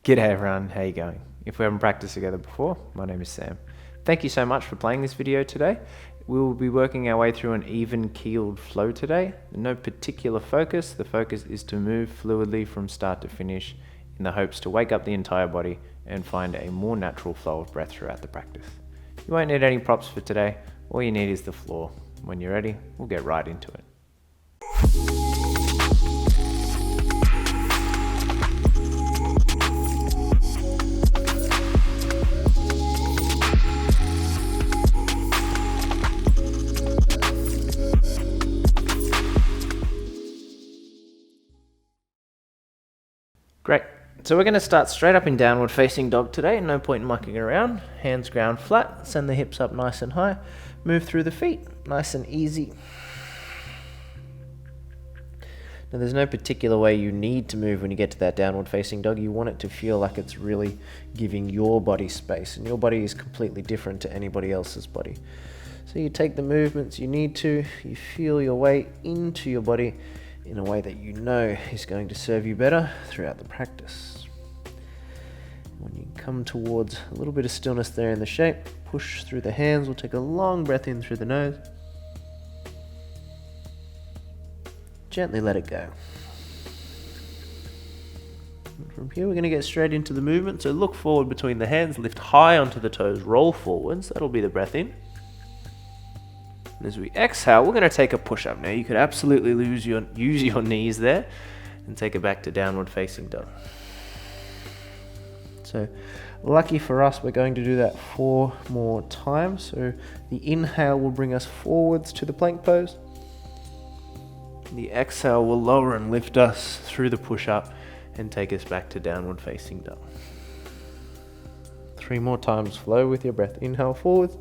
G'day everyone, how you going? If we haven't practiced together before, my name is Sam. Thank you so much for playing this video today. We will be working our way through an even keeled flow today. No particular focus, the focus is to move fluidly from start to finish in the hopes to wake up the entire body and find a more natural flow of breath throughout the practice. You won't need any props for today, all you need is the floor. When you're ready, we'll get right into it. Great, so we're going to start straight up in downward facing dog today, no point in mucking around. Hands ground flat, send the hips up nice and high, move through the feet, nice and easy. Now there's no particular way you need to move when you get to that downward facing dog. You want it to feel like it's really giving your body space, and your body is completely different to anybody else's body. So you take the movements you need to, you feel your way into your body in a way that you know is going to serve you better throughout the practice. When you come towards a little bit of stillness there in the shape, push through the hands. We'll take a long breath in through the nose. Gently let it go. And from here we're going to get straight into the movement. So look forward between the hands, lift high onto the toes, roll forwards. That'll be the breath in. And as we exhale, we're going to take a push-up. Now you could absolutely use your knees there and take it back to downward facing dog. So lucky for us, we're going to do that 4 more times. So the inhale will bring us forwards to the plank pose. The exhale will lower and lift us through the push-up and take us back to downward facing dog. 3 more times, flow with your breath. Inhale forwards.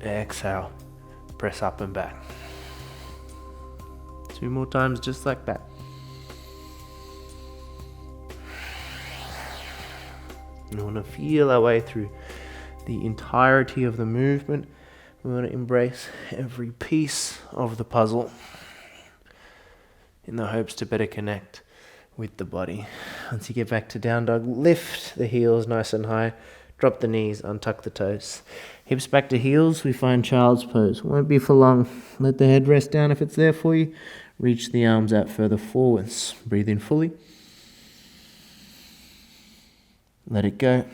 Exhale, press up and back. 2 more times just like that. We want to feel our way through the entirety of the movement. We want to embrace every piece of the puzzle in the hopes to better connect with the body. Once you get back to down dog, lift the heels nice and high. Drop the knees, untuck the toes. Hips back to heels, we find child's pose. Won't be for long. Let the head rest down if it's there for you. Reach the arms out further forwards. Breathe in fully. Let it go.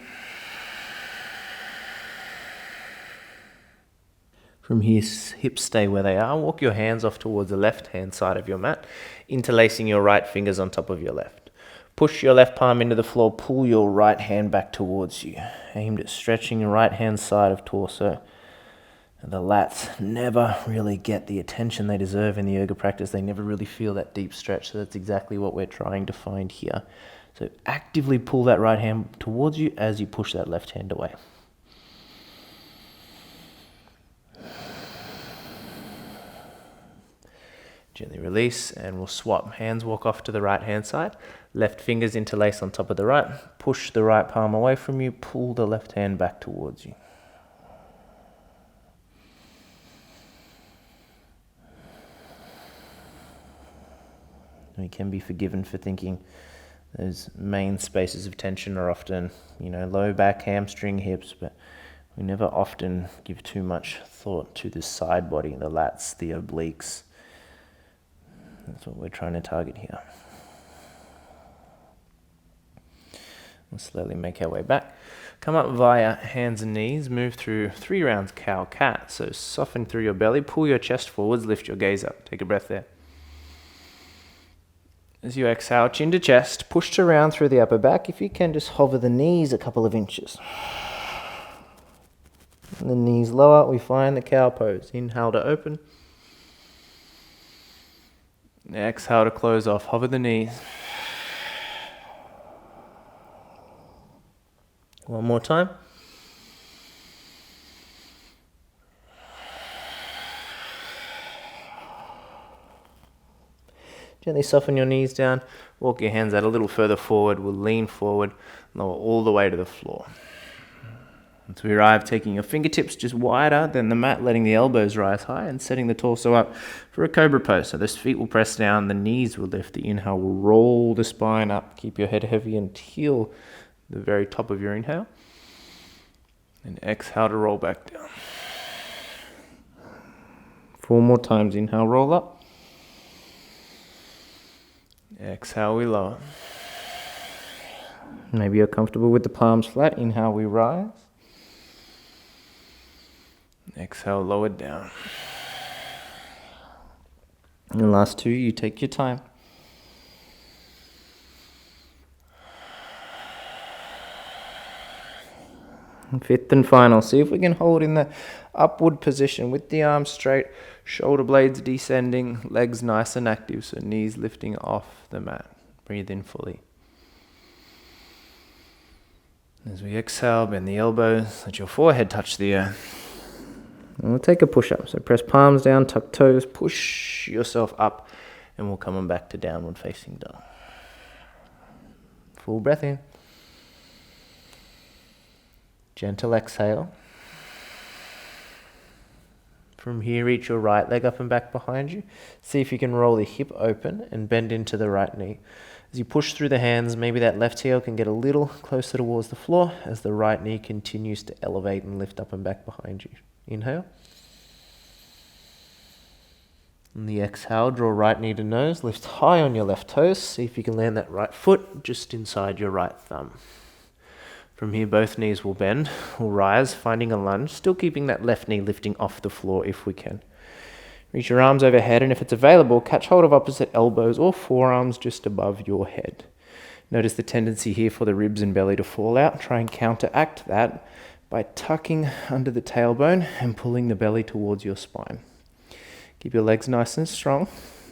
From here, hips stay where they are. Walk your hands off towards the left-hand side of your mat, interlacing your right fingers on top of your left. Push your left palm into the floor, pull your right hand back towards you, aimed at stretching your right hand side of torso. And the lats never really get the attention they deserve in the yoga practice. They never really feel that deep stretch, so that's exactly what we're trying to find here. So actively pull that right hand towards you as you push that left hand away. Gently release, and we'll swap. Hands walk off to the right hand side. Left fingers interlace on top of the right. Push the right palm away from you. Pull the left hand back towards you. We can be forgiven for thinking those main spaces of tension are often, low back, hamstring, hips, but we never often give too much thought to the side body, the lats, the obliques. That's what we're trying to target here. We'll slowly make our way back. Come up via hands and knees, move through 3 rounds cow-cat. So soften through your belly, pull your chest forwards, lift your gaze up. Take a breath there. As you exhale, chin to chest, push to round through the upper back. If you can, just hover the knees a couple of inches. And the knees lower, we find the cow pose. Inhale to open. Exhale to close off, hover the knees. One more time. Gently soften your knees down, walk your hands out a little further forward, we'll lean forward, lower all the way to the floor. Once we arrive, taking your fingertips just wider than the mat, letting the elbows rise high and setting the torso up for a Cobra pose. So the feet will press down, the knees will lift, the inhale will roll the spine up. Keep your head heavy until the very top of your inhale. And exhale to roll back down. 4 more times. Inhale, roll up. Exhale, we lower. Maybe you're comfortable with the palms flat. Inhale, we rise. Exhale, lower down. And the last 2, you take your time. And 5th and final, see if we can hold in the upward position with the arms straight, shoulder blades descending, legs nice and active, so knees lifting off the mat. Breathe in fully. As we exhale, bend the elbows, let your forehead touch the earth. And we'll take a push-up. So press palms down, tuck toes, push yourself up, and we'll come on back to downward facing dog. Full breath in. Gentle exhale. From here, reach your right leg up and back behind you. See if you can roll the hip open and bend into the right knee. As you push through the hands, maybe that left heel can get a little closer towards the floor as the right knee continues to elevate and lift up and back behind you. Inhale. And the exhale, draw right knee to nose, lift high on your left toes. See if you can land that right foot just inside your right thumb. From here, both knees will bend, will rise, finding a lunge, still keeping that left knee lifting off the floor if we can. Reach your arms overhead, and if it's available, catch hold of opposite elbows or forearms just above your head. Notice the tendency here for the ribs and belly to fall out. Try and counteract that by tucking under the tailbone and pulling the belly towards your spine. Keep your legs nice and strong.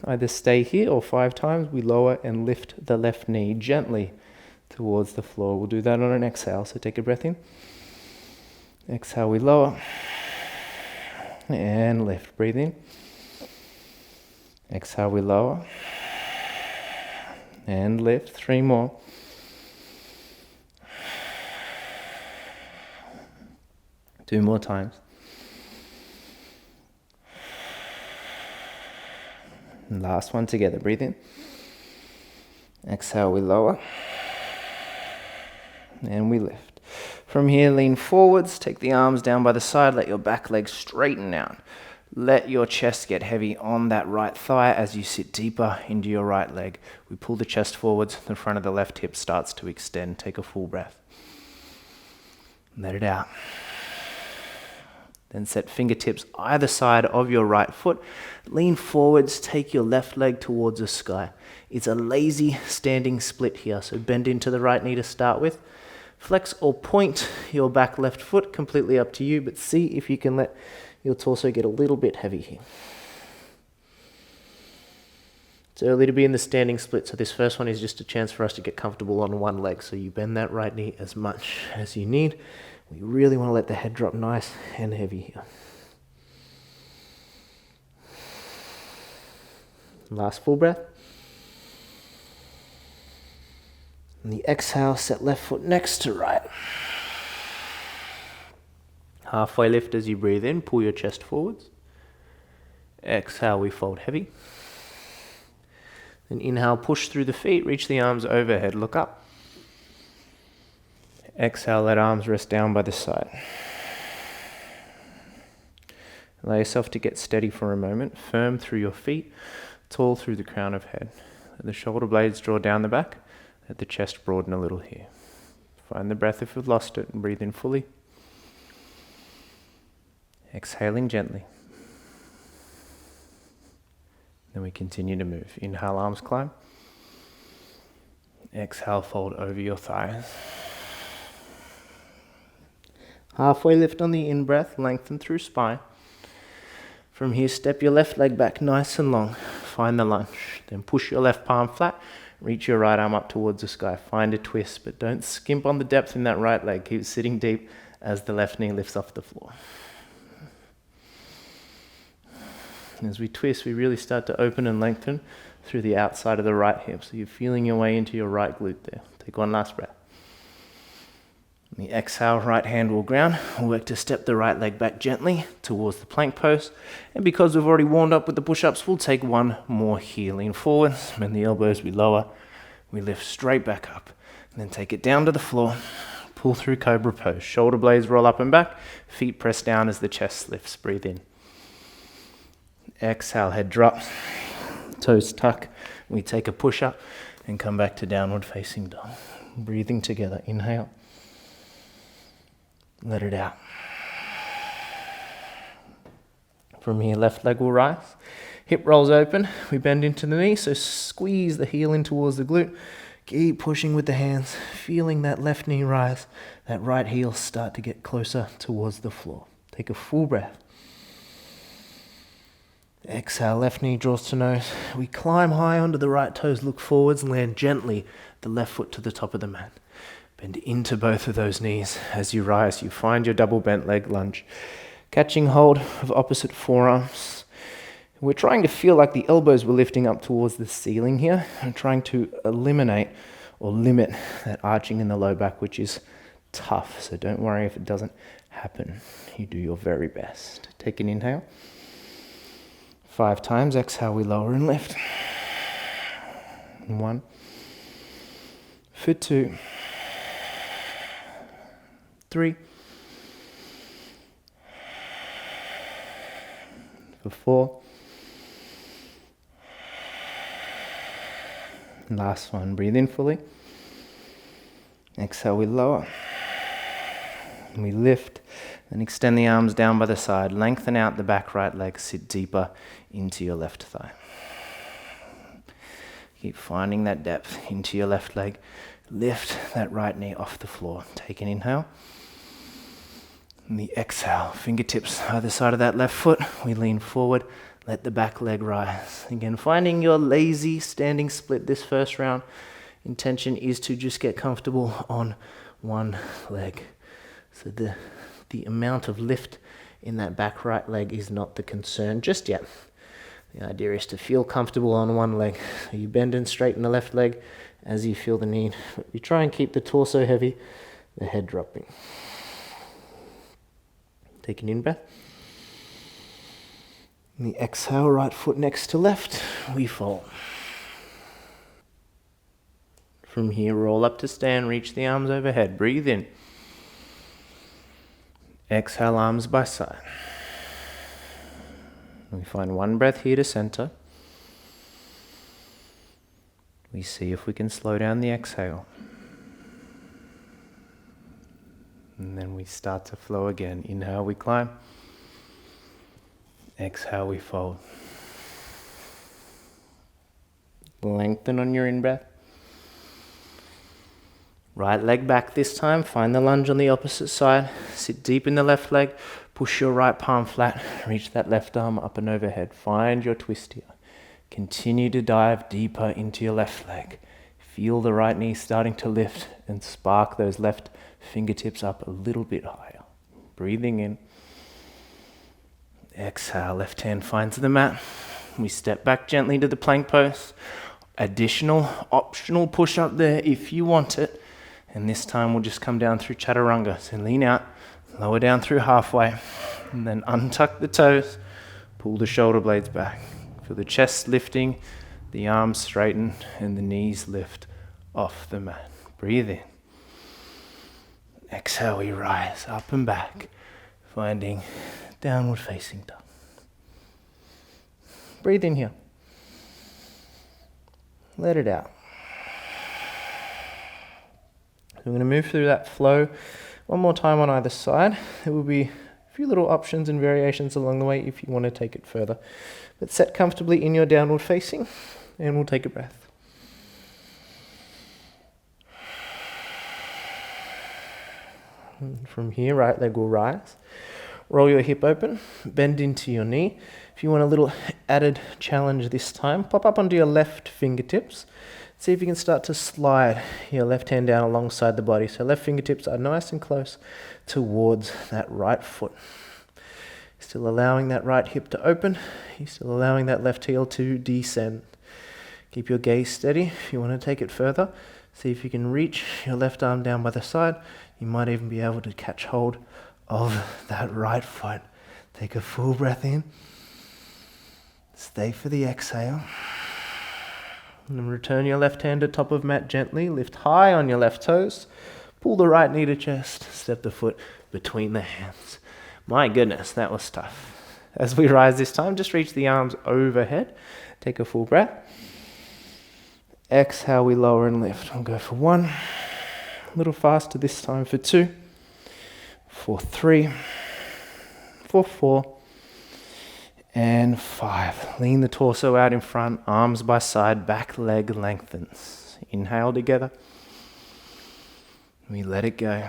Either stay here or 5 times we lower and lift the left knee gently towards the floor. We'll do that on an exhale. So take a breath in. Exhale, we lower. And lift. Breathe in. Exhale, we lower. And lift. 3 more. Two more times. And last one together. Breathe in. Exhale, we lower. And we lift. From here, lean forwards. Take the arms down by the side. Let your back leg straighten out. Let your chest get heavy on that right thigh as you sit deeper into your right leg. We pull the chest forwards. The front of the left hip starts to extend. Take a full breath. Let it out. Then set fingertips either side of your right foot. Lean forwards, take your left leg towards the sky. It's a lazy standing split here, so bend into the right knee to start with. Flex or point your back left foot, completely up to you, but see if you can let your torso get a little bit heavy here. It's early to be in the standing split, so this first one is just a chance for us to get comfortable on one leg. So you bend that right knee as much as you need. We really want to let the head drop nice and heavy here. Last full breath. And the exhale, set left foot next to right. Halfway lift as you breathe in, pull your chest forwards. Exhale, we fold heavy. Then inhale, push through the feet, reach the arms overhead, look up. Exhale, let arms rest down by the side. Allow yourself to get steady for a moment, firm through your feet, tall through the crown of head. Let the shoulder blades draw down the back, let the chest broaden a little here. Find the breath if you've lost it and breathe in fully. Exhaling gently. Then we continue to move. Inhale, arms climb. Exhale, fold over your thighs. Halfway lift on the in-breath, lengthen through spine. From here, step your left leg back nice and long. Find the lunge. Then push your left palm flat. Reach your right arm up towards the sky. Find a twist, but don't skimp on the depth in that right leg. Keep sitting deep as the left knee lifts off the floor. As we twist, we really start to open and lengthen through the outside of the right hip. So you're feeling your way into your right glute there. Take one last breath. On the exhale, right hand will ground. We'll work to step the right leg back gently towards the plank pose. And because we've already warmed up with the push-ups, we'll take one more here. Lean forwards, bend the elbows, we lower. We lift straight back up. And then take it down to the floor. Pull through Cobra pose. Shoulder blades roll up and back. Feet press down as the chest lifts. Breathe in. Exhale, head drops. Toes tuck. We take a push-up and come back to downward facing dog. Breathing together. Inhale. Let it out. From here, left leg will rise. Hip rolls open. We bend into the knee, so squeeze the heel in towards the glute. Keep pushing with the hands, feeling that left knee rise, that right heel start to get closer towards the floor. Take a full breath. Exhale, left knee draws to nose. We climb high onto the right toes, look forwards, and land gently the left foot to the top of the mat. Bend into both of those knees. As you rise, you find your double bent leg lunge. Catching hold of opposite forearms. We're trying to feel like the elbows were lifting up towards the ceiling here. And trying to eliminate or limit that arching in the low back, which is tough. So don't worry if it doesn't happen. You do your very best. Take an inhale. 5 times. Exhale, we lower and lift. 1. For 2. 3. For 4. Last one. Breathe in fully. Exhale, we lower. We lift. Then extend the arms down by the side. Lengthen out the back right leg. Sit deeper into your left thigh. Keep finding that depth into your left leg. Lift that right knee off the floor. Take an inhale. And the exhale, fingertips either side of that left foot. We lean forward, let the back leg rise. Again, finding your lazy standing split this first round. Intention is to just get comfortable on one leg. So the amount of lift in that back right leg is not the concern just yet. The idea is to feel comfortable on one leg. So you bend and straighten the left leg as you feel the need. But you try and keep the torso heavy, the head dropping. Take an in-breath. And the exhale, right foot next to left, we fold. From here, roll up to stand, reach the arms overhead. Breathe in. Exhale, arms by side. We find one breath here to center. We see if we can slow down the exhale. And then we start to flow again. Inhale, we climb. Exhale, we fold. Lengthen on your in-breath. Right leg back this time. Find the lunge on the opposite side. Sit deep in the left leg. Push your right palm flat. Reach that left arm up and overhead. Find your twist here. Continue to dive deeper into your left leg. Feel the right knee starting to lift and spark those left fingertips up a little bit higher. Breathing in. Exhale, left hand finds the mat. We step back gently to the plank pose. Additional, optional push up there if you want it. And this time we'll just come down through Chaturanga. So lean out, lower down through halfway, and then untuck the toes, pull the shoulder blades back. Feel the chest lifting, the arms straighten, and the knees lift off the mat. Breathe in. Exhale, we rise up and back, finding downward facing dog. Breathe in here. Let it out. So we're going to move through that flow one more time on either side. There will be a few little options and variations along the way if you want to take it further. But set comfortably in your downward facing, and we'll take a breath. From here, right leg will rise. Roll your hip open, bend into your knee. If you want a little added challenge this time, pop up onto your left fingertips. See if you can start to slide your left hand down alongside the body. So left fingertips are nice and close towards that right foot. Still allowing that right hip to open. You're still allowing that left heel to descend. Keep your gaze steady. If you want to take it further, See if you can reach your left arm down by the side. You might even be able to catch hold of that right foot. Take a full breath in. Stay for the exhale. And then return your left hand to top of mat gently. Lift high on your left toes. Pull the right knee to chest. Step the foot between the hands. My goodness, that was tough. As we rise this time, just reach the arms overhead. Take a full breath. Exhale, we lower and lift. I'll go for 1. A little faster this time for 2. For 3. For 4. And 5. Lean the torso out in front, arms by side, back leg lengthens. Inhale together. We let it go.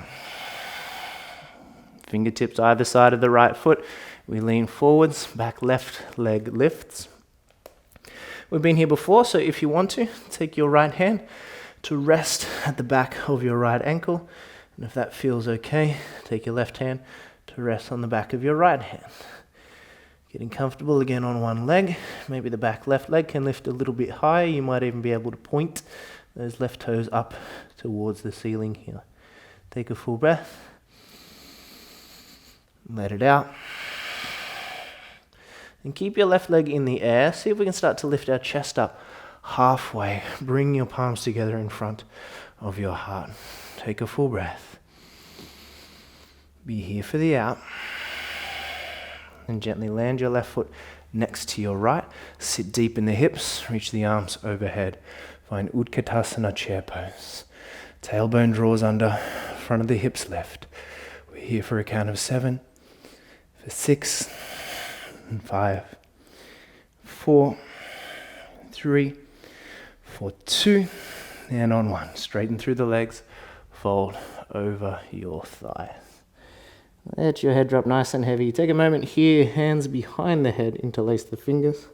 Fingertips either side of the right foot. We lean forwards, back left leg lifts. We've been here before, so if you want to, take your right hand to rest at the back of your right ankle. And if that feels okay, take your left hand to rest on the back of your right hand. Getting comfortable again on one leg. Maybe the back left leg can lift a little bit higher. You might even be able to point those left toes up towards the ceiling here. Take a full breath. Let it out. And keep your left leg in the air. See if we can start to lift our chest up halfway. Bring your palms together in front of your heart. Take a full breath. Be here for the out. And gently land your left foot next to your right. Sit deep in the hips. Reach the arms overhead. Find Utkatasana chair pose. Tailbone draws under. Front of the hips lift. We're here for a count of 7. For 6. And 5. 4. 3. For 2. And on 1. Straighten through the legs. Fold over your thighs. Let your head drop nice and heavy. Take a moment here, hands behind the head, interlace the fingers.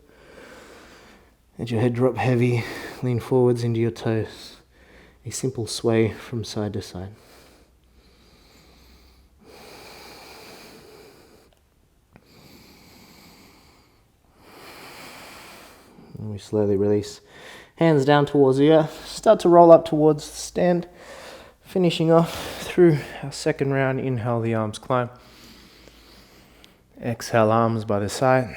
Let your head drop heavy, lean forwards into your toes. A simple sway from side to side. And we slowly release. Hands down towards the earth. Start to roll up towards the stand. Finishing off through our second round. Inhale, the arms climb. Exhale, arms by the side.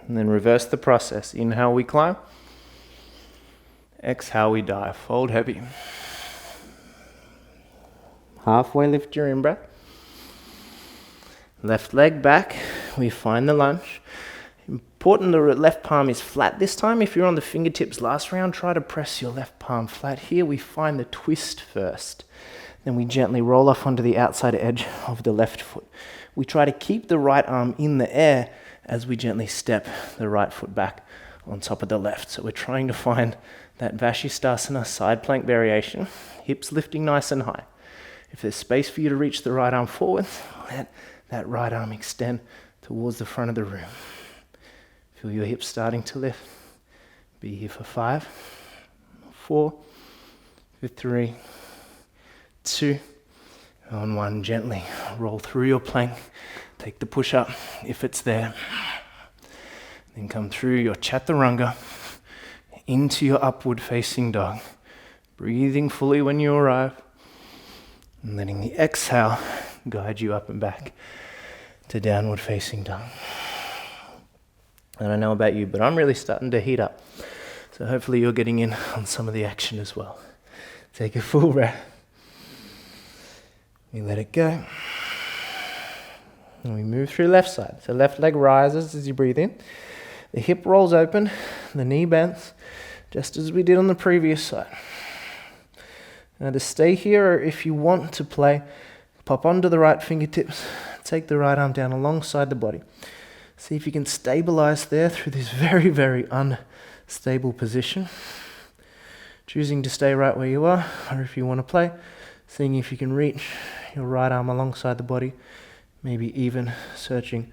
And then reverse the process. Inhale, we climb. Exhale, we dive. Fold heavy. Halfway lift your in-breath. Left leg back. We find the lunge. Important the left palm is flat this time. If you're on the fingertips last round, try to press your left palm flat. Here we find the twist first. Then we gently roll off onto the outside edge of the left foot. We try to keep the right arm in the air as we gently step the right foot back on top of the left. So we're trying to find that Vashisthasana side plank variation. Hips lifting nice and high. If there's space for you to reach the right arm forward, let that right arm extend towards the front of the room. Feel your hips starting to lift. Be here for 5, 4, for 3, 2, on 1. Gently roll through your plank. Take the push up if it's there. Then come through your Chaturanga into your upward facing dog. Breathing fully when you arrive. And letting the exhale guide you up and back to downward facing dog. I don't know about you, but I'm really starting to heat up. So hopefully you're getting in on some of the action as well. Take a full breath. We let it go. And we move through left side. So left leg rises as you breathe in. The hip rolls open, the knee bends, just as we did on the previous side. Now to stay here, or if you want to play, pop onto the right fingertips, take the right arm down alongside the body. See if you can stabilize there through this very, very unstable position. Choosing to stay right where you are, or if you want to play, seeing if you can reach your right arm alongside the body, maybe even searching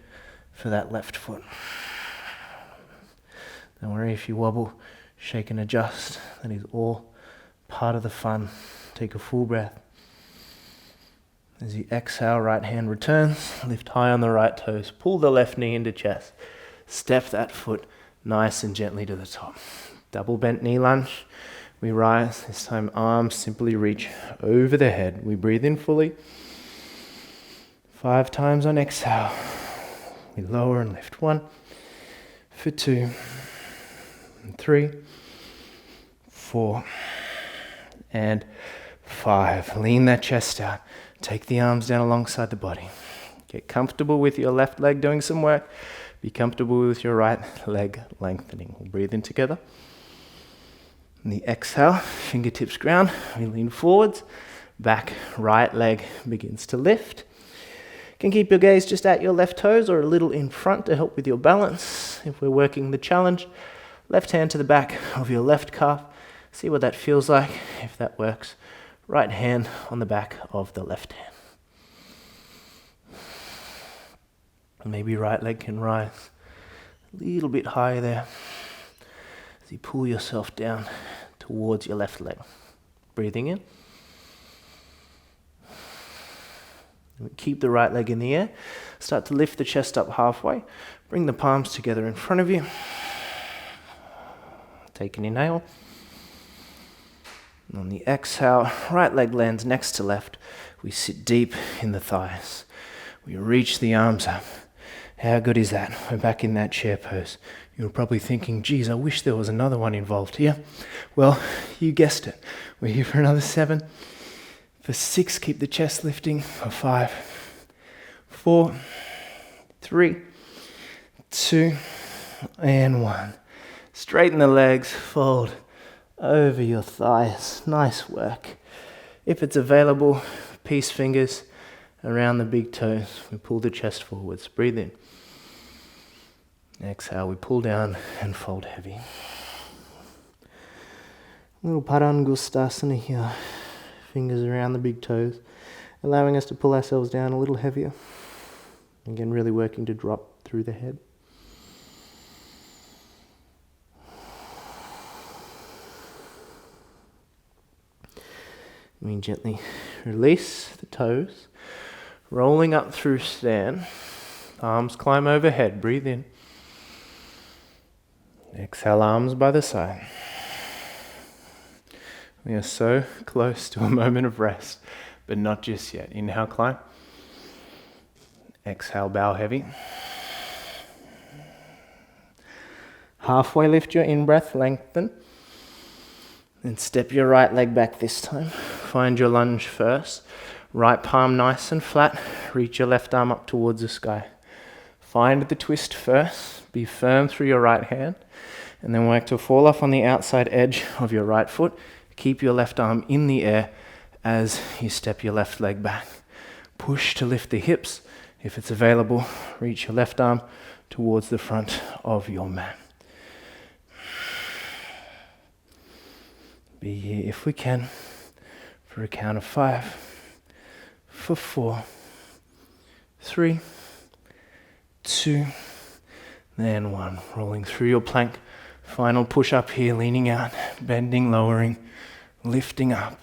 for that left foot. Don't worry if you wobble, shake and adjust. That is all part of the fun. Take a full breath. As you exhale, right hand returns, lift high on the right toes, pull the left knee into chest, step that foot nice and gently to the top. Double bent knee lunge. We rise. This time arms simply reach over the head. We breathe in fully. 5 times on exhale. We lower and lift. 1, for 2, and 3, 4, and 5. Lean that chest out. Take the arms down alongside the body. Get comfortable with your left leg doing some work. Be comfortable with your right leg lengthening. We'll breathe in together. On the exhale, fingertips ground. We lean forwards. Back right leg begins to lift. You can keep your gaze just at your left toes or a little in front to help with your balance. If we're working the challenge, left hand to the back of your left calf. See what that feels like, if that works. Right hand on the back of the left hand. Maybe right leg can rise a little bit higher there as you pull yourself down towards your left leg. Breathing in. Keep the right leg in the air. Start to lift the chest up halfway. Bring the palms together in front of you. Take an inhale. And on the exhale, right leg lands next to left. We sit deep in the thighs. We reach the arms up. How good is that? We're back in that chair pose. You're probably thinking, geez, I wish there was another one involved here. Well, you guessed it. We're here for another 7. For 6, keep the chest lifting. For 5, 4, 3, 2, and 1. Straighten the legs, fold over your thighs. Nice work. If it's available, peace fingers around the big toes. We pull the chest forwards. Breathe in. Exhale, we pull down and fold heavy. Little Utkatasana here. Fingers around the big toes, allowing us to pull ourselves down a little heavier. Again, really working to drop through the head. We gently release the toes, rolling up through stand. Arms climb overhead. Breathe in. Exhale, arms by the side. We are so close to a moment of rest, but not just yet. Inhale, climb. Exhale, bow heavy. Halfway lift your in-breath, lengthen. Then step your right leg back this time. Find your lunge first. Right palm nice and flat. Reach your left arm up towards the sky. Find the twist first. Be firm through your right hand. And then work to fall off on the outside edge of your right foot. Keep your left arm in the air as you step your left leg back. Push to lift the hips. If it's available, reach your left arm towards the front of your mat. Be here if we can for a count of 5, for 4, 3, 2, then 1. Rolling through your plank. Final push up here, leaning out, bending, lowering, lifting up,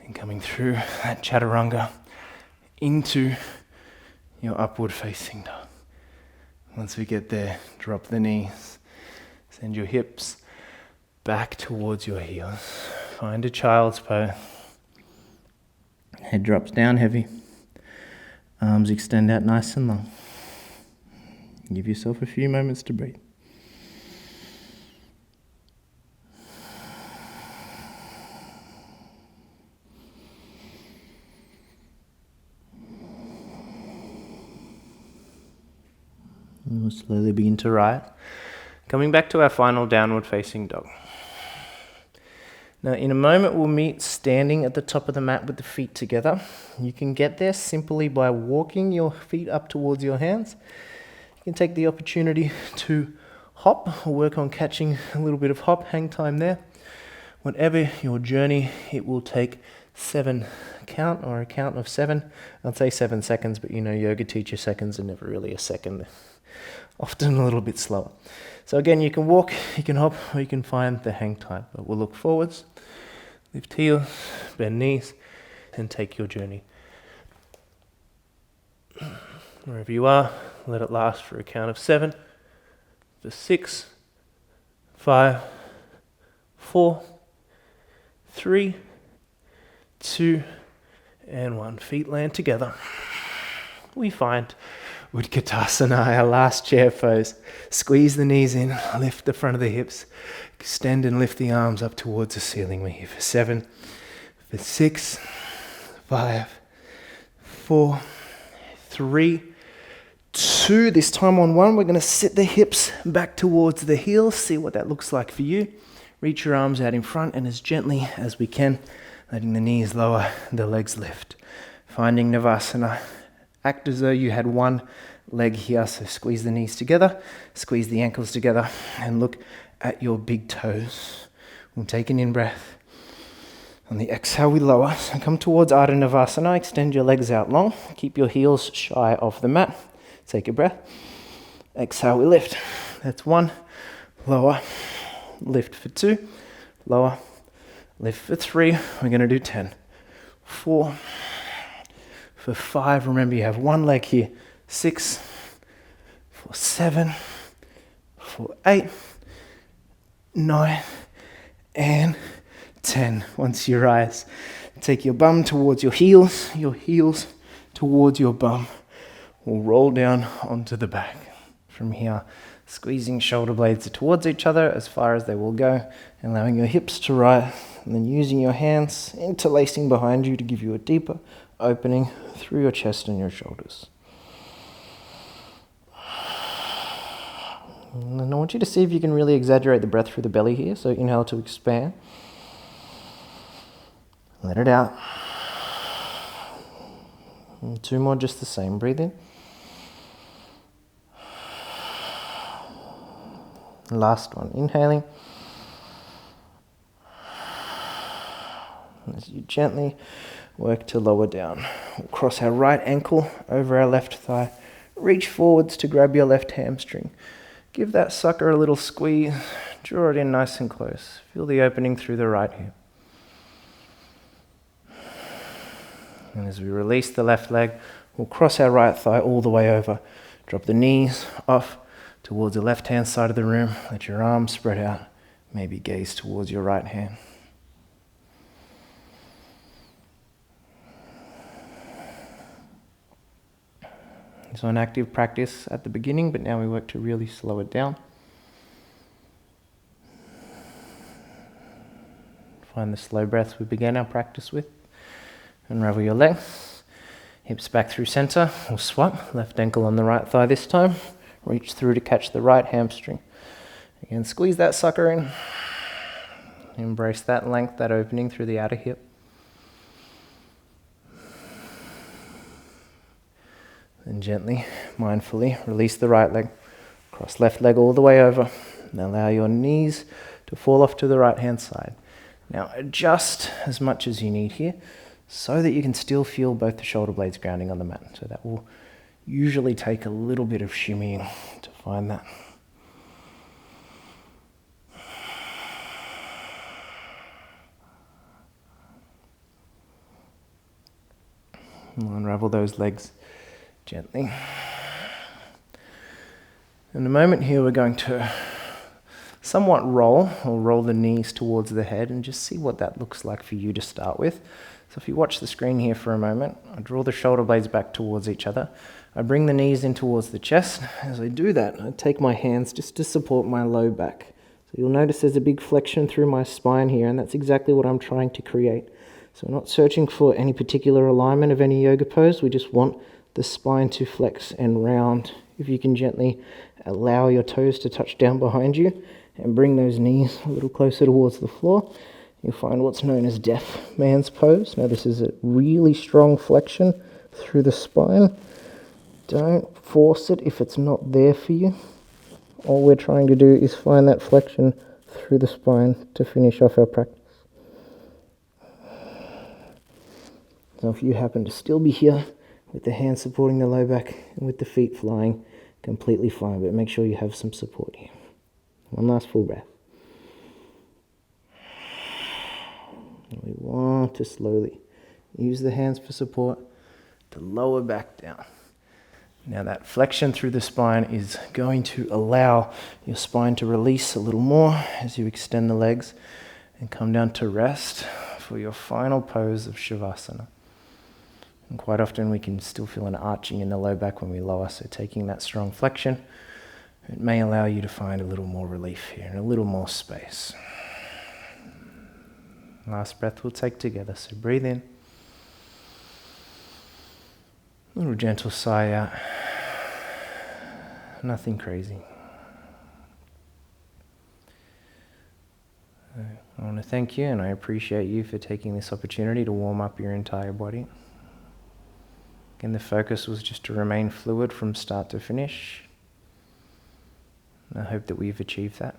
and coming through that Chaturanga into your upward facing dog. Once we get there, drop the knees, send your hips back towards your heels. Find a child's pose. Head drops down heavy. Arms extend out nice and long. Give yourself a few moments to breathe. And we'll slowly begin to rise. Coming back to our final downward facing dog. Now in a moment we'll meet standing at the top of the mat with the feet together. You can get there simply by walking your feet up towards your hands. You can take the opportunity to hop or work on catching a little bit of hop, hang time there. Whatever your journey, it will take 7 count or a count of 7. I'd say 7 seconds, but you know yoga teacher seconds are never really a second. Often a little bit slower. So again, you can walk, you can hop, or you can find the hang time. But we'll look forwards, lift heels, bend knees, and take your journey. Wherever you are, let it last for a count of 7, for 6, 5, 4, 3, 2, and 1. Feet land together. We find Utkatasana, our last chair pose. Squeeze the knees in, lift the front of the hips, extend and lift the arms up towards the ceiling. We're here for 7, for 6, 5, 4, 3, 2. This time on 1, we're going to sit the hips back towards the heels. See what that looks like for you. Reach your arms out in front, and as gently as we can, letting the knees lower, the legs lift. Finding Navasana. Act as though you had one leg here, so squeeze the knees together, squeeze the ankles together, and look at your big toes. We'll take an in-breath. On the exhale, we lower. So come towards Ardha Navasana. Extend your legs out long. Keep your heels shy of the mat. Take a breath. Exhale, we lift. That's 1. Lower. Lift for 2. Lower. Lift for 3. We're going to do 10. 4. For 5. Remember, you have one leg here. 6. For 7. For 8. 9. And 10. Once you rise, take your bum towards your heels towards your bum. We'll roll down onto the back. From here, squeezing shoulder blades towards each other as far as they will go, allowing your hips to rise, and then using your hands, interlacing behind you to give you a deeper opening through your chest and your shoulders. And then I want you to see if you can really exaggerate the breath through the belly here. So inhale to expand. Let it out. And 2 more just the same. Breathe in. Last one. Inhaling. As you gently work to lower down. We'll cross our right ankle over our left thigh. Reach forwards to grab your left hamstring. Give that sucker a little squeeze. Draw it in nice and close. Feel the opening through the right hip. And as we release the left leg, we'll cross our right thigh all the way over. Drop the knees off towards the left-hand side of the room. Let your arms spread out. Maybe gaze towards your right hand. So an active practice at the beginning, but now we work to really slow it down. Find the slow breaths we began our practice with. Unravel your legs. Hips back through center. We'll swap. Left ankle on the right thigh this time. Reach through to catch the right hamstring. Again, squeeze that sucker in. Embrace that length, that opening through the outer hip. And gently, mindfully, release the right leg. Cross left leg all the way over. And allow your knees to fall off to the right-hand side. Now adjust as much as you need here so that you can still feel both the shoulder blades grounding on the mat. So that will usually take a little bit of shimmying to find that. And unravel those legs gently. In a moment here, we're going to somewhat roll the knees towards the head and just see what that looks like for you to start with. So if you watch the screen here for a moment, I draw the shoulder blades back towards each other. I bring the knees in towards the chest. As I do that, I take my hands just to support my low back. So you'll notice there's a big flexion through my spine here, and that's exactly what I'm trying to create. So we're not searching for any particular alignment of any yoga pose. We just want the spine to flex and round. If you can gently allow your toes to touch down behind you and bring those knees a little closer towards the floor, you'll find what's known as deaf man's pose. Now this is a really strong flexion through the spine. Don't force it if it's not there for you. All we're trying to do is find that flexion through the spine to finish off our practice. So if you happen to still be here with the hands supporting the low back and with the feet flying, completely fine, but make sure you have some support here. One last full breath. And we want to slowly use the hands for support to lower back down. Now that flexion through the spine is going to allow your spine to release a little more as you extend the legs and come down to rest. for your final pose of Shavasana. And quite often we can still feel an arching in the low back when we lower, so taking that strong flexion, it may allow you to find a little more relief here and a little more space. Last breath we'll take together, so breathe in. A little gentle sigh out. Nothing crazy. I want to thank you, and I appreciate you for taking this opportunity to warm up your entire body. Again, the focus was just to remain fluid from start to finish. And I hope that we've achieved that.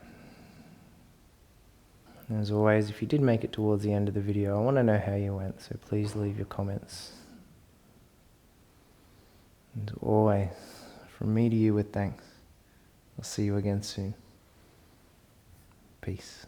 And as always, if you did make it towards the end of the video, I want to know how you went, so please leave your comments. And always, from me to you with thanks. I'll see you again soon. Peace.